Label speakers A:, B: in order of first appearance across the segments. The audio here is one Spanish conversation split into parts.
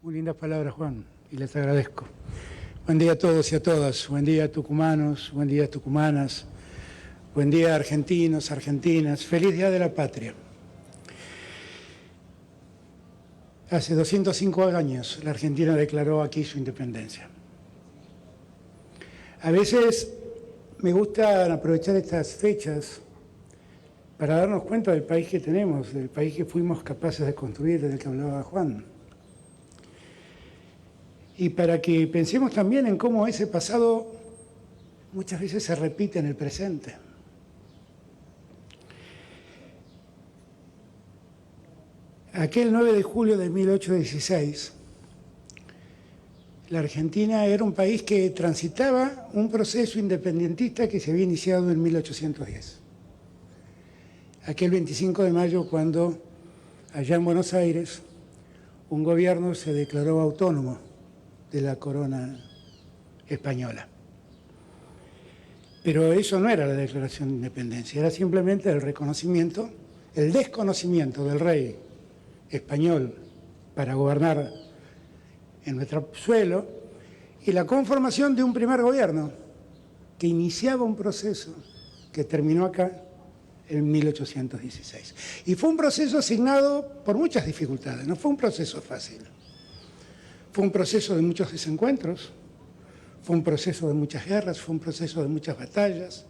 A: Muy lindas palabras, Juan, y les agradezco. Buen día a todos y a todas. Buen día, tucumanos. Buen día, tucumanas. Buen día, argentinos, argentinas. Feliz Día de la Patria. Hace 205 años la Argentina declaró aquí su independencia. A veces me gusta aprovechar estas fechas para darnos cuenta del país que tenemos, del país que fuimos capaces de construir, del que hablaba Juan. Y para que pensemos también en cómo ese pasado muchas veces se repite en el presente. Aquel 9 de julio de 1816, la Argentina era un país que transitaba un proceso independentista que se había iniciado en 1810. Aquel 25 de mayo, cuando allá en Buenos Aires un gobierno se declaró autónomo de la corona española. Pero eso no era la declaración de independencia, era simplemente el reconocimiento, el desconocimiento del rey español para gobernar en nuestro suelo y la conformación de un primer gobierno que iniciaba un proceso que terminó acá en 1816. Y fue un proceso asignado por muchas dificultades, no fue un proceso fácil. Fue un proceso de muchos desencuentros, fue un proceso de muchas guerras, fue un proceso de muchas batallas,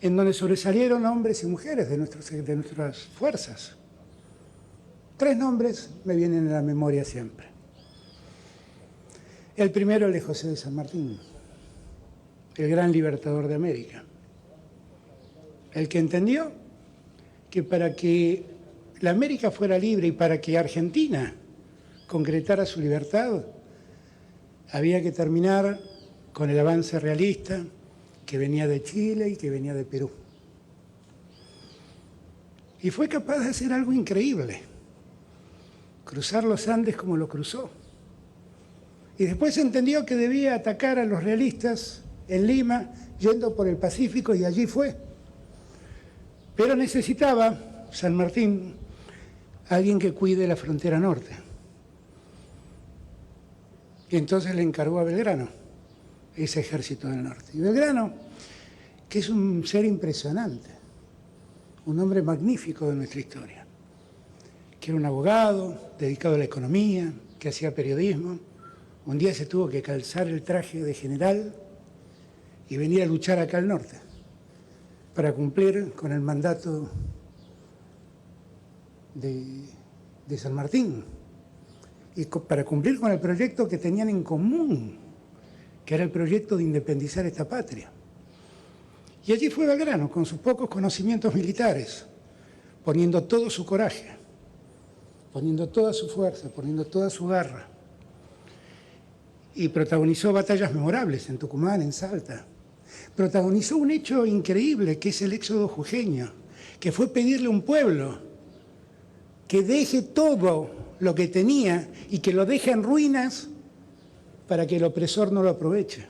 A: en donde sobresalieron hombres y mujeres de nuestras fuerzas. 3 nombres me vienen a la memoria siempre. El primero, el de José de San Martín, el gran libertador de América. El que entendió que para que la América fuera libre y para que Argentina concretara su libertad, había que terminar con el avance realista que venía de Chile y que venía de Perú. Y fue capaz de hacer algo increíble, cruzar los Andes como lo cruzó. Y después entendió que debía atacar a los realistas en Lima, yendo por el Pacífico, y allí fue. Pero necesitaba, San Martín, alguien que cuide la frontera norte. Y entonces le encargó a Belgrano ese ejército del norte. Y Belgrano, que es un ser impresionante, un hombre magnífico de nuestra historia, que era un abogado dedicado a la economía, que hacía periodismo, un día se tuvo que calzar el traje de general y venir a luchar acá al norte para cumplir con el mandato de San Martín y para cumplir con el proyecto que tenían en común, que era el proyecto de independizar esta patria. Y allí fue Belgrano, con sus pocos conocimientos militares, poniendo todo su coraje, poniendo toda su fuerza, poniendo toda su garra, y protagonizó batallas memorables en Tucumán, en Salta. Protagonizó un hecho increíble, que es el éxodo jujeño, que fue pedirle a un pueblo que deje todo lo que tenía y que lo deje en ruinas para que el opresor no lo aproveche.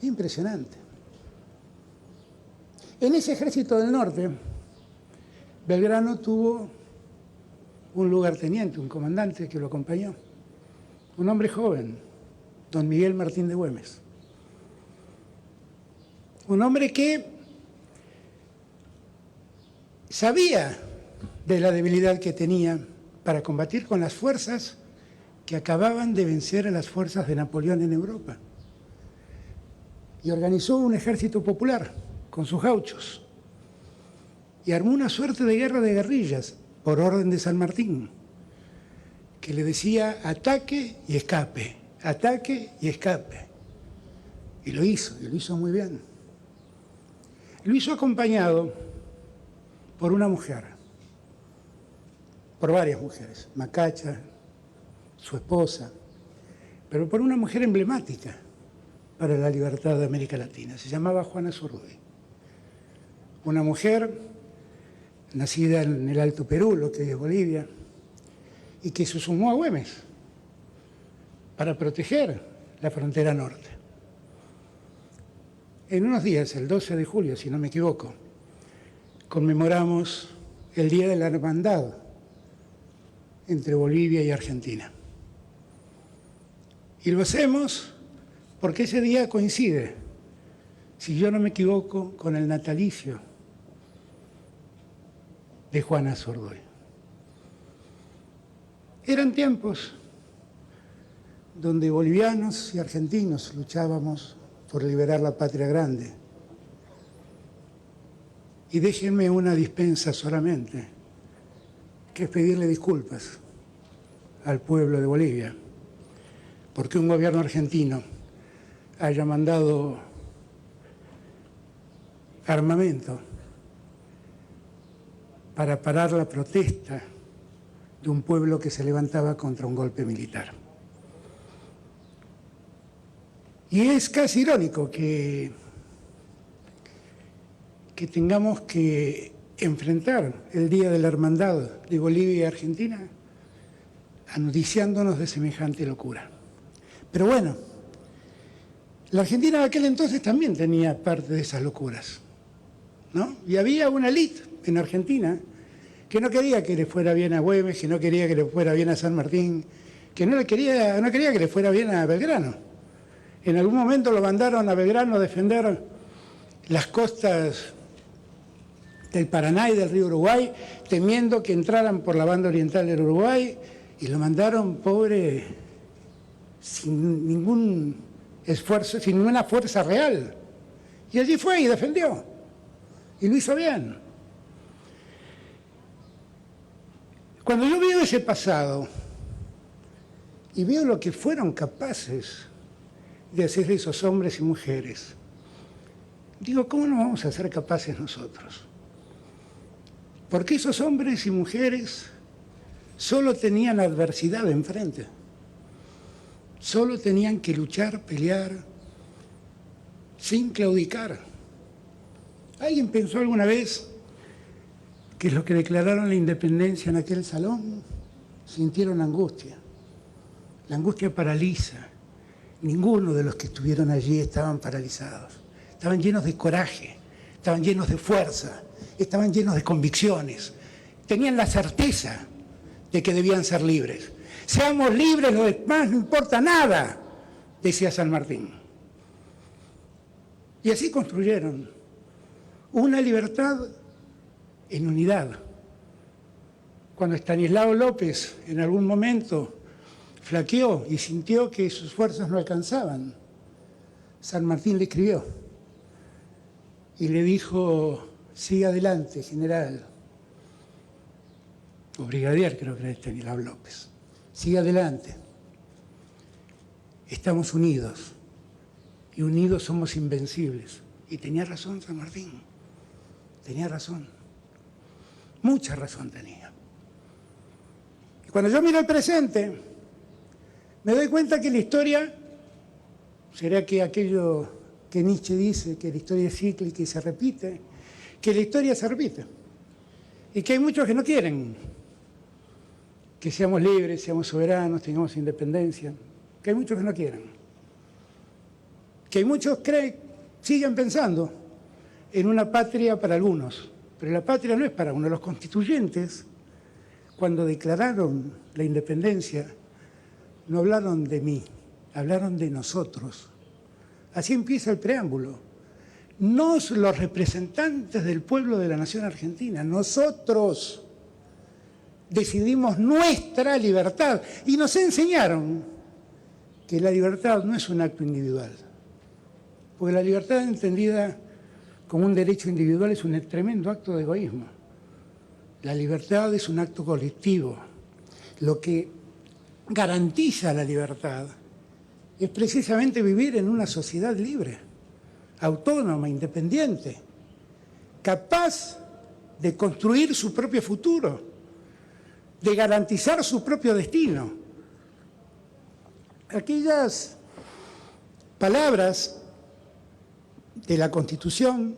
A: Impresionante. En ese ejército del norte, Belgrano tuvo un lugarteniente, un comandante que lo acompañó, un hombre joven, don Miguel Martín de Güemes. Un hombre que sabía de la debilidad que tenía para combatir con las fuerzas que acababan de vencer a las fuerzas de Napoleón en Europa. Y organizó un ejército popular con sus gauchos. Y armó una suerte de guerra de guerrillas por orden de San Martín, que le decía ataque y escape, ataque y escape. Y lo hizo muy bien. Lo hizo acompañado por una mujer, por varias mujeres, Macacha, su esposa, pero por una mujer emblemática para la libertad de América Latina. Se llamaba Juana Zurduy. Una mujer nacida en el Alto Perú, lo que es Bolivia, y que se sumó a Güemes para proteger la frontera norte. En unos días, el 12 de julio, si no me equivoco, conmemoramos el Día de la Hermandad entre Bolivia y Argentina. Y lo hacemos porque ese día coincide, si yo no me equivoco, con el natalicio de Juana Zurduy. Eran tiempos donde bolivianos y argentinos luchábamos por liberar la patria grande. Y déjenme una dispensa solamente, que es pedirle disculpas al pueblo de Bolivia, porque un gobierno argentino haya mandado armamento para parar la protesta de un pueblo que se levantaba contra un golpe militar. Y es casi irónico que tengamos que enfrentar el Día de la Hermandad de Bolivia y Argentina anudiciándonos de semejante locura. Pero bueno, la Argentina de aquel entonces también tenía parte de esas locuras, ¿no? Y había una élite en Argentina que no quería que le fuera bien a Güemes, que no quería que le fuera bien a San Martín, que no quería que le fuera bien a Belgrano. En algún momento lo mandaron a Belgrano a defender las costas del Paraná y del río Uruguay, temiendo que entraran por la banda oriental del Uruguay, y lo mandaron, pobre, sin ningún esfuerzo, sin ninguna fuerza real. Y allí fue y defendió, y lo hizo bien. Cuando yo veo ese pasado y veo lo que fueron capaces de hacer esos hombres y mujeres, digo, ¿cómo no vamos a ser capaces nosotros? Porque esos hombres y mujeres solo tenían adversidad enfrente, solo tenían que luchar, pelear, sin claudicar. ¿Alguien pensó alguna vez que los que declararon la independencia en aquel salón sintieron angustia? La angustia paraliza. Ninguno de los que estuvieron allí estaban paralizados. Estaban llenos de coraje, estaban llenos de fuerza, estaban llenos de convicciones. Tenían la certeza de que debían ser libres. Seamos libres, lo demás no importa nada, decía San Martín. Y así construyeron una libertad en unidad. Cuando Estanislao López en algún momento flaqueó y sintió que sus fuerzas no alcanzaban, San Martín le escribió y le dijo: siga adelante, general, o brigadier, creo que era Estanislao López, siga adelante, estamos unidos y unidos somos invencibles. Y tenía razón San Martín, tenía razón, mucha razón tenía. Y cuando yo miro el presente, me doy cuenta que la historia, será que aquello que Nietzsche dice, que la historia es cíclica y se repite, que la historia se repite, y que hay muchos que no quieren que seamos libres, seamos soberanos, tengamos independencia, que hay muchos que no quieren, que hay muchos que siguen pensando en una patria para algunos, pero la patria no es para uno. Los constituyentes, cuando declararon la independencia, no hablaron de mí, hablaron de nosotros. Así empieza el preámbulo. Nos, los representantes del pueblo de la nación argentina, nosotros decidimos nuestra libertad y nos enseñaron que la libertad no es un acto individual, porque la libertad entendida como un derecho individual es un tremendo acto de egoísmo. La libertad es un acto colectivo. Lo que garantiza la libertad es precisamente vivir en una sociedad libre, autónoma, independiente, capaz de construir su propio futuro, de garantizar su propio destino. Aquellas palabras de la Constitución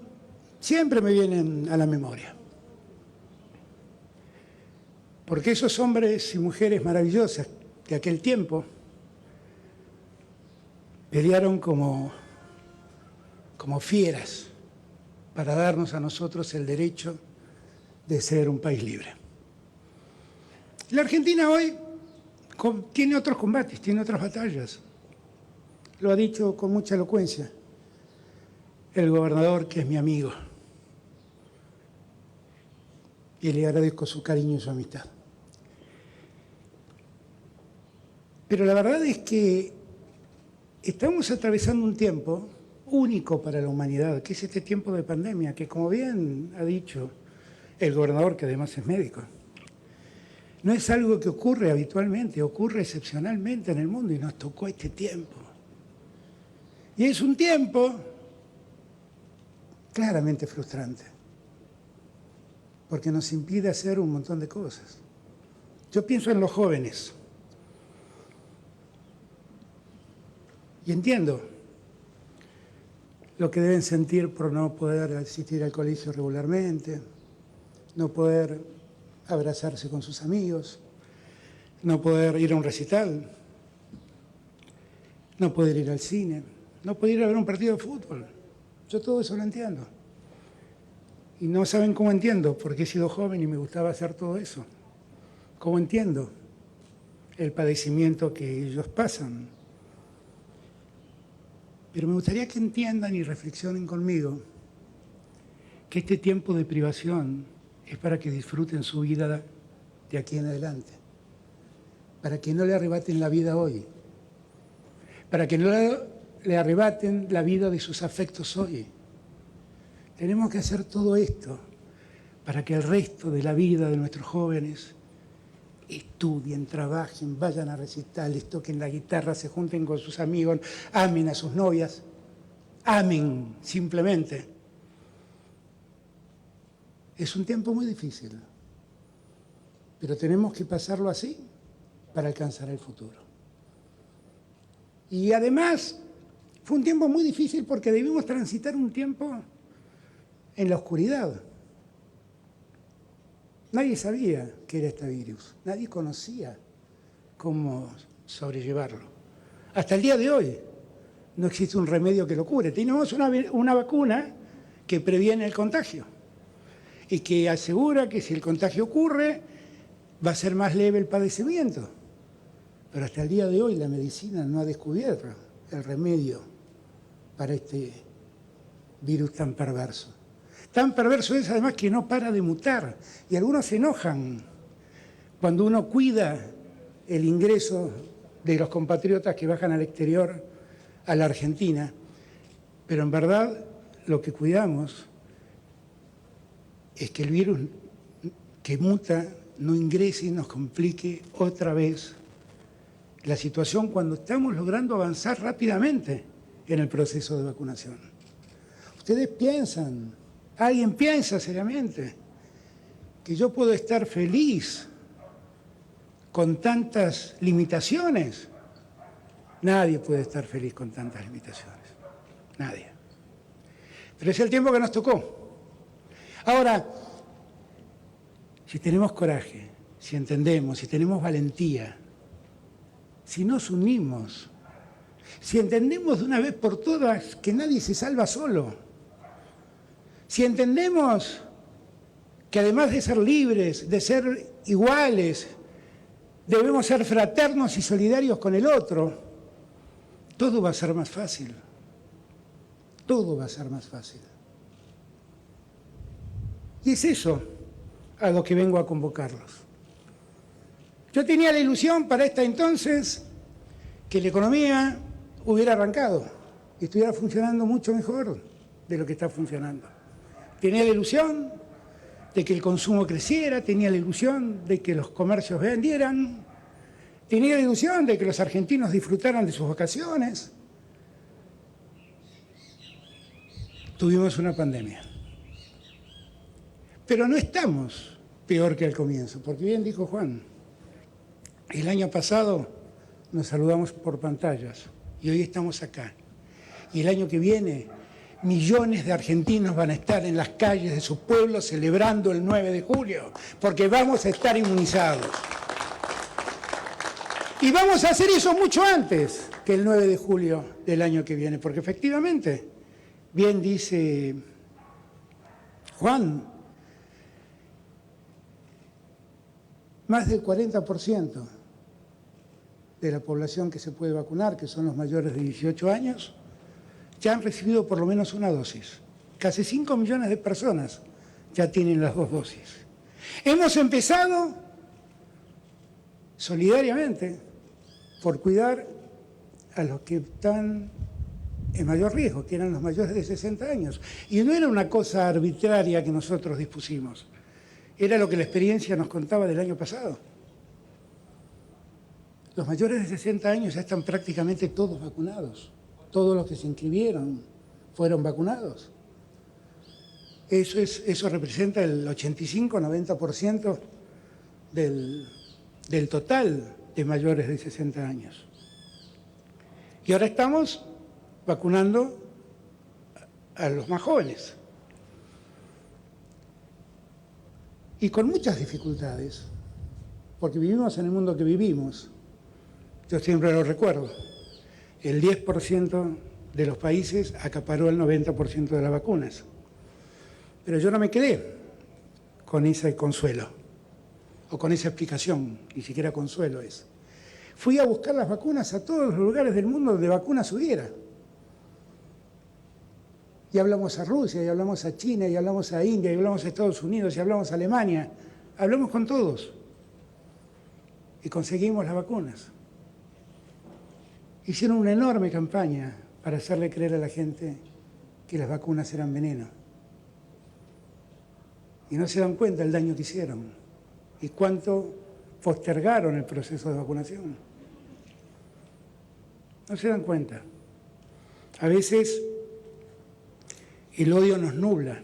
A: siempre me vienen a la memoria, porque esos hombres y mujeres maravillosas de aquel tiempo pelearon como fieras para darnos a nosotros el derecho de ser un país libre. La Argentina hoy tiene otros combates, tiene otras batallas. Lo ha dicho con mucha elocuencia el gobernador, que es mi amigo. Y le agradezco su cariño y su amistad. Pero la verdad es que estamos atravesando un tiempo único para la humanidad, que es este tiempo de pandemia, que como bien ha dicho el gobernador, que además es médico, no es algo que ocurre habitualmente, ocurre excepcionalmente en el mundo y nos tocó este tiempo. Y es un tiempo claramente frustrante, porque nos impide hacer un montón de cosas. Yo pienso en los jóvenes y entiendo lo que deben sentir por no poder asistir al colegio regularmente, no poder abrazarse con sus amigos, no poder ir a un recital, no poder ir al cine, no poder ir a ver un partido de fútbol. Yo todo eso lo entiendo. Y no saben cómo entiendo, porque he sido joven y me gustaba hacer todo eso. ¿Cómo entiendo el padecimiento que ellos pasan? Pero me gustaría que entiendan y reflexionen conmigo que este tiempo de privación es para que disfruten su vida de aquí en adelante, para que no le arrebaten la vida hoy, para que no le arrebaten la vida de sus afectos hoy. Tenemos que hacer todo esto para que el resto de la vida de nuestros jóvenes estudien, trabajen, vayan a recitales, toquen la guitarra, se junten con sus amigos, amen a sus novias, amen simplemente. Es un tiempo muy difícil, pero tenemos que pasarlo así para alcanzar el futuro. Y además, fue un tiempo muy difícil porque debimos transitar un tiempo en la oscuridad. Nadie sabía qué era este virus, nadie conocía cómo sobrellevarlo. Hasta el día de hoy no existe un remedio que lo cure. Tenemos una vacuna que previene el contagio y que asegura que si el contagio ocurre va a ser más leve el padecimiento. Pero hasta el día de hoy la medicina no ha descubierto el remedio para este virus tan perverso. Tan perverso es además que no para de mutar y algunos se enojan cuando uno cuida el ingreso de los compatriotas que bajan al exterior a la Argentina, pero en verdad lo que cuidamos es que el virus que muta no ingrese y nos complique otra vez la situación cuando estamos logrando avanzar rápidamente en el proceso de vacunación. Ustedes piensan, alguien piensa seriamente que yo puedo estar feliz con tantas limitaciones. Nadie puede estar feliz con tantas limitaciones. Nadie. Pero es el tiempo que nos tocó. Ahora, si tenemos coraje, si entendemos, si tenemos valentía, si nos unimos, si entendemos de una vez por todas que nadie se salva solo, si entendemos que además de ser libres, de ser iguales, debemos ser fraternos y solidarios con el otro, todo va a ser más fácil. Todo va a ser más fácil. Y es eso a lo que vengo a convocarlos. Yo tenía la ilusión para esta entonces que la economía hubiera arrancado y estuviera funcionando mucho mejor de lo que está funcionando. Tenía la ilusión de que el consumo creciera, tenía la ilusión de que los comercios vendieran, tenía la ilusión de que los argentinos disfrutaran de sus vacaciones. Tuvimos una pandemia. Pero no estamos peor que al comienzo, porque bien dijo Juan, el año pasado nos saludamos por pantallas y hoy estamos acá. Y el año que viene, millones de argentinos van a estar en las calles de sus pueblos celebrando el 9 de julio, porque vamos a estar inmunizados. Y vamos a hacer eso mucho antes que el 9 de julio del año que viene, porque efectivamente, bien dice Juan, más del 40% de la población que se puede vacunar, que son los mayores de 18 años, ya han recibido por lo menos una dosis. Casi 5 millones de personas ya tienen las 2 dosis. Hemos empezado solidariamente por cuidar a los que están en mayor riesgo, que eran los mayores de 60 años. Y no era una cosa arbitraria que nosotros dispusimos, era lo que la experiencia nos contaba del año pasado. Los mayores de 60 años ya están prácticamente todos vacunados. Todos los que se inscribieron fueron vacunados. Eso representa el 85-90% del total de mayores de 60 años. Y ahora estamos vacunando a los más jóvenes. Y con muchas dificultades, porque vivimos en el mundo que vivimos. Yo siempre lo recuerdo. El 10% de los países acaparó el 90% de las vacunas. Pero yo no me quedé con ese consuelo, o con esa explicación, ni siquiera consuelo es. Fui a buscar las vacunas a todos los lugares del mundo donde vacunas hubiera. Y hablamos a Rusia, y hablamos a China, y hablamos a India, y hablamos a Estados Unidos, y hablamos a Alemania. Hablamos con todos. Y conseguimos las vacunas. Hicieron una enorme campaña para hacerle creer a la gente que las vacunas eran veneno. Y no se dan cuenta del daño que hicieron y cuánto postergaron el proceso de vacunación. No se dan cuenta. A veces el odio nos nubla,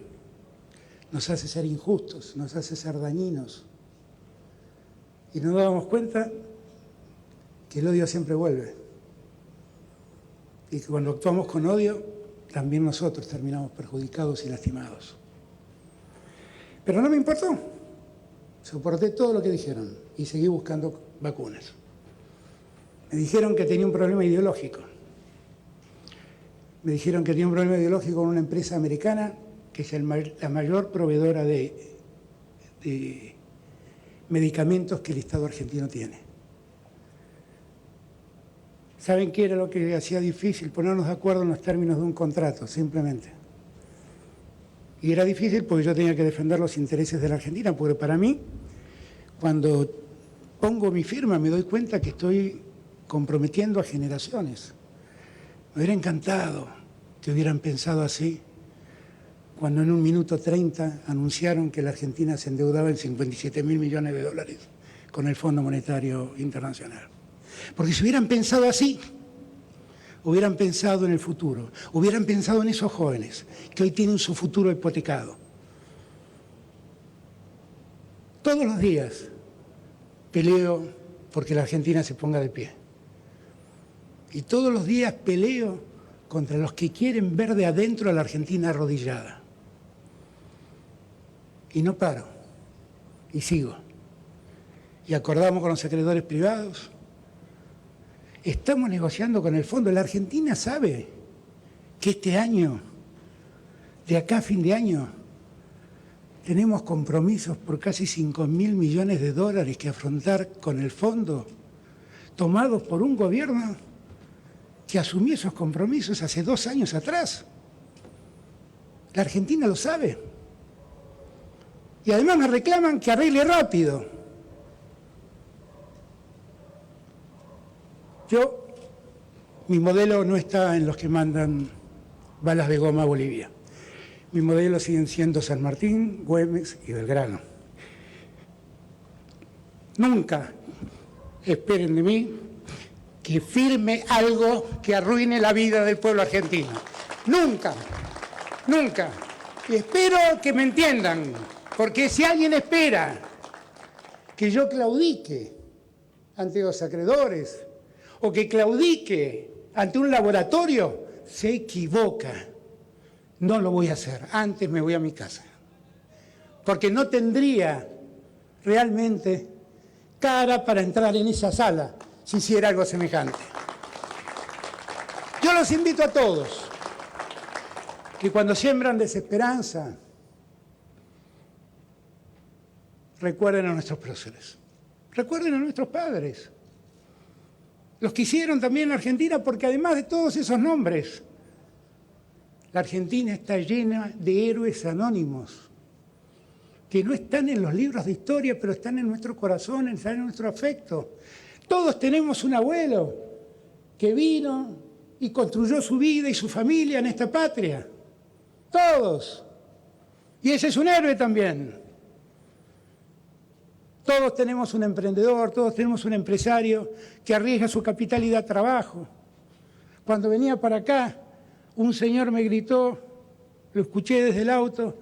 A: nos hace ser injustos, nos hace ser dañinos. Y no nos damos cuenta que el odio siempre vuelve. Y que cuando actuamos con odio, también nosotros terminamos perjudicados y lastimados. Pero no me importó. Soporté todo lo que dijeron y seguí buscando vacunas. Me dijeron que tenía un problema ideológico. Me dijeron que tenía un problema ideológico con una empresa americana que es la mayor proveedora de medicamentos que el Estado argentino tiene. ¿Saben qué era lo que hacía difícil? Ponernos de acuerdo en los términos de un contrato, simplemente. Y era difícil porque yo tenía que defender los intereses de la Argentina, porque para mí, cuando pongo mi firma, me doy cuenta que estoy comprometiendo a generaciones. Me hubiera encantado que hubieran pensado así cuando en 1 minuto 30 anunciaron que la Argentina se endeudaba en 57.000 millones de dólares con el Fondo Monetario Internacional. Porque si hubieran pensado así, hubieran pensado en el futuro, hubieran pensado en esos jóvenes que hoy tienen su futuro hipotecado. Todos los días peleo porque la Argentina se ponga de pie. Y todos los días peleo contra los que quieren ver de adentro a la Argentina arrodillada. Y no paro, y sigo. Y acordamos con los acreedores privados. Estamos negociando con el fondo. La Argentina sabe que este año, de acá a fin de año, tenemos compromisos por casi 5.000 millones de dólares que afrontar con el fondo, tomados por un gobierno que asumió esos compromisos hace 2 años atrás. La Argentina lo sabe. Y además me reclaman que arregle rápido. Mi modelo no está en los que mandan balas de goma a Bolivia. Mi modelo siguen siendo San Martín, Güemes y Belgrano. Nunca esperen de mí que firme algo que arruine la vida del pueblo argentino. Nunca, nunca. Y espero que me entiendan, porque si alguien espera que yo claudique ante los acreedores o que claudique ante un laboratorio, se equivoca. No lo voy a hacer. Antes me voy a mi casa. Porque no tendría realmente cara para entrar en esa sala si hiciera algo semejante. Yo los invito a todos que cuando siembran desesperanza, recuerden a nuestros próceres. Recuerden a nuestros padres, los que hicieron también la Argentina, porque además de todos esos nombres, la Argentina está llena de héroes anónimos, que no están en los libros de historia, pero están en nuestro corazón, están en nuestro afecto. Todos tenemos un abuelo que vino y construyó su vida y su familia en esta patria. Todos. Y ese es un héroe también. Todos tenemos un emprendedor, todos tenemos un empresario que arriesga su capital y da trabajo. Cuando venía para acá, un señor me gritó, lo escuché desde el auto: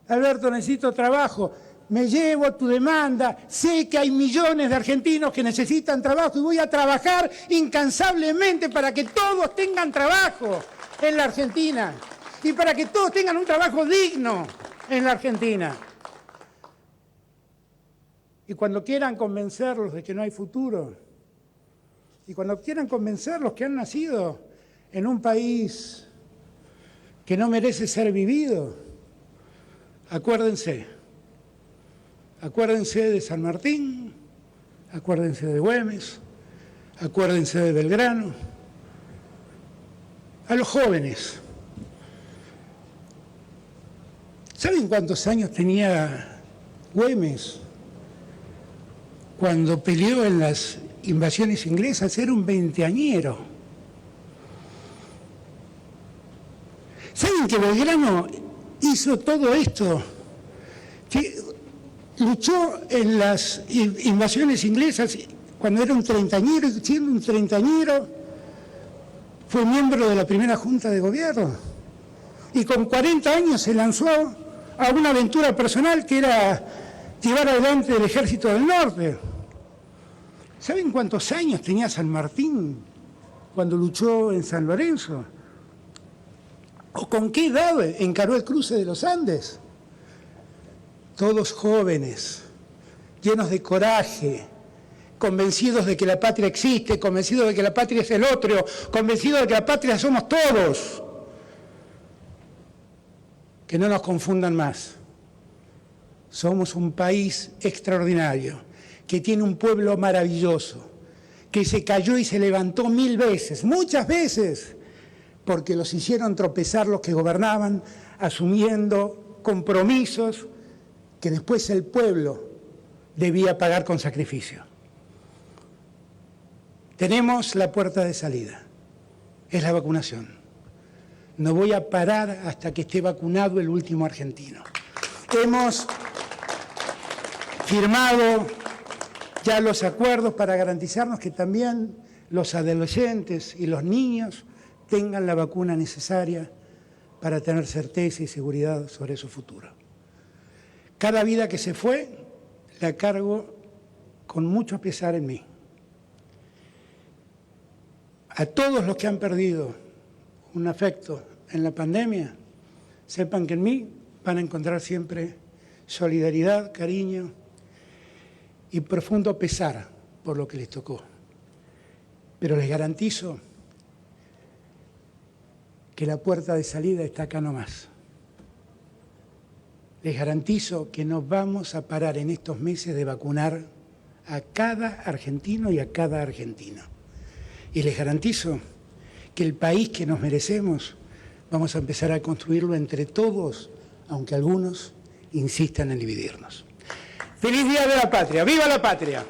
A: Alberto, necesito trabajo, me llevo tu demanda, sé que hay millones de argentinos que necesitan trabajo y voy a trabajar incansablemente para que todos tengan trabajo en la Argentina y para que todos tengan un trabajo digno en la Argentina. Y cuando quieran convencerlos de que no hay futuro, y cuando quieran convencerlos que han nacido en un país que no merece ser vivido, acuérdense de San Martín, acuérdense de Güemes, acuérdense de Belgrano. A los jóvenes, ¿saben cuántos años tenía Güemes cuando peleó en las invasiones inglesas? Era un veinteañero. ¿Saben que Belgrano hizo todo esto? Que luchó en las invasiones inglesas cuando era un treintañero, y siendo un treintañero fue miembro de la primera Junta de Gobierno. Y con 40 años se lanzó a una aventura personal que era llevar adelante el Ejército del Norte. ¿Saben cuántos años tenía San Martín cuando luchó en San Lorenzo? ¿O con qué edad encaró el cruce de los Andes? Todos jóvenes, llenos de coraje, convencidos de que la patria existe, convencidos de que la patria es el otro, convencidos de que la patria somos todos. Que no nos confundan más. Somos un país extraordinario, que tiene un pueblo maravilloso, que se cayó y se levantó 1000 veces, muchas veces, porque los hicieron tropezar los que gobernaban, asumiendo compromisos que después el pueblo debía pagar con sacrificio. Tenemos la puerta de salida, es la vacunación. No voy a parar hasta que esté vacunado el último argentino. Hemos firmado ya los acuerdos para garantizarnos que también los adolescentes y los niños tengan la vacuna necesaria para tener certeza y seguridad sobre su futuro. Cada vida que se fue la cargo con mucho pesar en mí. A todos los que han perdido un afecto en la pandemia, sepan que en mí van a encontrar siempre solidaridad, cariño y profundo pesar por lo que les tocó. Pero les garantizo que la puerta de salida está acá nomás. Les garantizo que nos vamos a parar en estos meses de vacunar a cada argentino y a cada argentina. Y les garantizo que el país que nos merecemos vamos a empezar a construirlo entre todos, aunque algunos insistan en dividirnos. ¡Feliz Día de la Patria! ¡Viva la patria!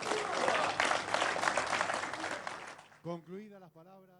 B: Concluidas las palabras.